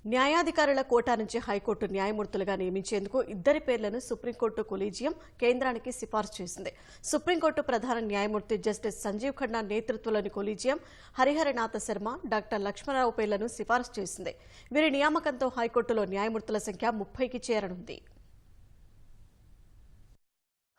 న్యాయాధికారుల quota నుంచి high court న్యాయమూర్తులుగా నియమించేందుకు ఇద్దరి పేర్లను సుప్రీంకోర్టు కొలీజియం కేంద్రానికి సిఫార్సు చేసింది. సుప్రీంకోర్టు ప్రధాన న్యాయమూర్తి జస్టిస్ సంజీవ్ ఖన్నా నేతృత్వంలోని కొలీజియం హరిహరనాథ శర్మ, డాక్టర్ లక్ష్మణరావు పేర్లను సిఫార్సు చేసింది. వీరి నియామకంతో హైకోర్టులో న్యాయమూర్తుల సంఖ్య 30కి చేరనుంది.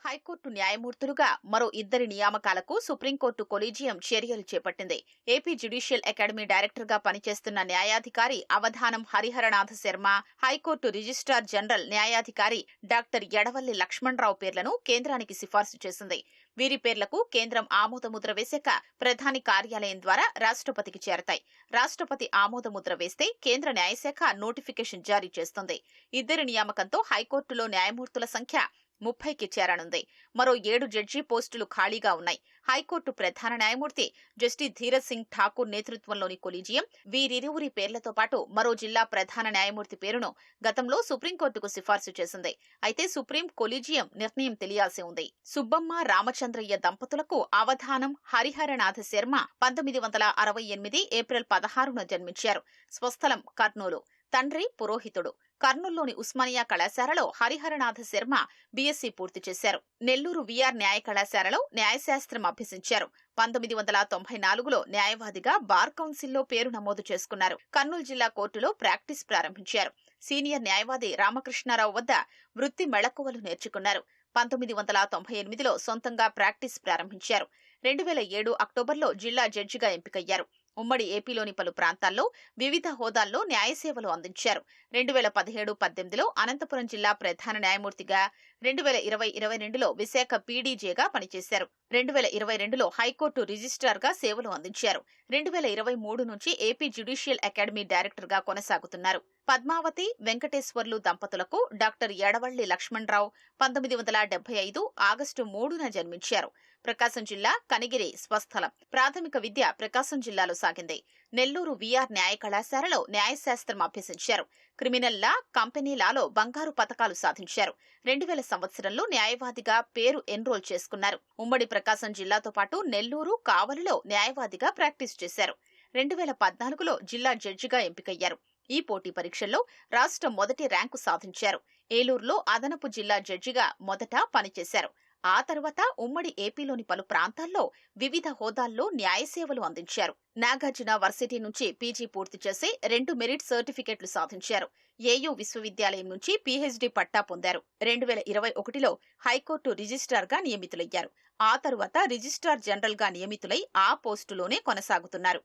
హైకోర్టు న్యాయమూర్తులుగా మరో ఇద్దరి నియామకాలకు సుప్రీంకోర్టు కొలీజియం చర్యలు చేపట్టింది. ఏపీ జ్యుడిషియల్ అకాడమీ డైరెక్టర్ గా పనిచేస్తున్న న్యాయాధికారి Avadhanam Hariharanatha Sharma, high court registrar general న్యాయాధికారి డాక్టర్ యడవల్లి లక్ష్మణరావు పేర్లను కేంద్రానికి సిఫార్సు చేసింది. వీరి పేర్లకు కేంద్రం ఆమోదముద్ర వేశాక ప్రధాని కార్యాలయం ద్వారా రాష్ట్రపతికి చేరతాయి. రాష్ట్రపతి ఆమోదముద్ర వేస్తే కేంద్ర న్యాయశాఖ నోటిఫికేషన్ జారీ చేస్తుంది. ఇద్దరి నియామకంతో హైకోర్టులో న్యాయమూర్తుల సంఖ్య 30కి చేరనుంది. మరో 7 జడ్జి పోస్టులు ఖాళీగా ఉన్నాయి. హైకోర్టు ప్రధాన న్యాయమూర్తి జస్టిస్ ధీరజ్ సింగ్ ఠాకూర్ నేతృత్వంలోని కొలీజియం వీరిరువురి పేర్లతో పాటు మరో జిల్లా ప్రధాన న్యాయమూర్తి పేరును గతంలో సుప్రీంకోర్టుకు సిఫార్సు చేసింది. అయితే సుప్రీం కొలీజియం నిర్ణయం తెలియాల్సి ఉంది. సుబ్బమ్మ రామచంద్రయ్య దంపతులకు అవధానం హరిహరనాథ శర్మ 1968 ఏప్రిల్ 16న జన్మించారు. స్వస్థలం కర్నూలు. తండ్రి పురోహితుడు. కర్నూలులోని ఉస్మానియా కళాశాలలో హరిహరనాథ శర్మ బీఎస్సీ పూర్తి చేశారు. నెల్లూరు వీఆర్ న్యాయ కళాశాలలో న్యాయశాస్త్రం అభ్యసించారు. 1994లో న్యాయవాదిగా బార్ కౌన్సిల్లో పేరు నమోదు చేసుకున్నారు. కర్నూలు జిల్లా కోర్టులో ప్రాక్టీస్ ప్రారంభించారు. సీనియర్ న్యాయవాది రామకృష్ణారావు వద్ద వృత్తి మెళకువలు నేర్చుకున్నారు. 1998లో సొంతంగా ప్రాక్టీస్ ప్రారంభించారు. 2007 అక్టోబర్లో జిల్లా జడ్జిగా ఎంపికయ్యారు. ఉమ్మడి ఏపీలోని పలు ప్రాంతాల్లో వివిధ హోదాల్లో న్యాయసేవలు అందించారు. 2017-18లో అనంతపురం జిల్లా ప్రధాన న్యాయమూర్తిగా, 2020-22లో విశాఖ పీడీజేగా పనిచేశారు. 2022లో హైకోర్టు రిజిస్ట్రార్గా సేవలు అందించారు. 2023 నుంచి ఏపీ జ్యుడిషియల్ అకాడమీ డైరెక్టర్గా కొనసాగుతున్నారు. పద్మావతి వెంకటేశ్వర్లు దంపతులకు డాక్టర్ యడవల్లి లక్ష్మణరావు 1975 ఆగస్టు 3న జన్మించారు. ప్రకాశం జిల్లా కనిగిరి స్వస్థలం. ప్రాథమిక విద్య ప్రకాశం జిల్లాలో సాగింది. నెల్లూరు వీఆర్ న్యాయ కళాశాలలో న్యాయశాస్త్రం అభ్యసించారు. క్రిమినల్ లా, కంపెనీ లాలో బంగారు పతకాలు సాధించారు. 2000 సంవత్సరంలో న్యాయవాదిగా పేరు ఎన్రోల్ చేసుకున్నారు. ఉమ్మడి ప్రకాశం జిల్లాతో పాటు నెల్లూరు, కావలిలో న్యాయవాదిగా ప్రాక్టీస్ చేశారు. 2014లో జిల్లా జడ్జిగా ఎంపికయ్యారు. ఈ పోటీ పరీక్షల్లో రాష్ట్ర మొదటి ర్యాంకు సాధించారు. ఏలూరులో అదనపు జిల్లా జడ్జిగా మొదట పనిచేశారు. ఆ తర్వాత ఉమ్మడి ఏపీలోని పలు ప్రాంతాల్లో వివిధ హోదాల్లో న్యాయసేవలు అందించారు. నాగార్జున వర్సిటీ నుంచి పీజీ పూర్తి చేసి 2 మెరిట్ సర్టిఫికెట్లు సాధించారు. ఏయూ విశ్వవిద్యాలయం నుంచి పీహెచ్డీ పట్టా పొందారు. 2021లో హైకోర్టు రిజిస్ట్రార్గా నియమితులయ్యారు. ఆ తరువాత రిజిస్ట్రార్ జనరల్గా నియమితులై ఆ పోస్టులోనే కొనసాగుతున్నారు.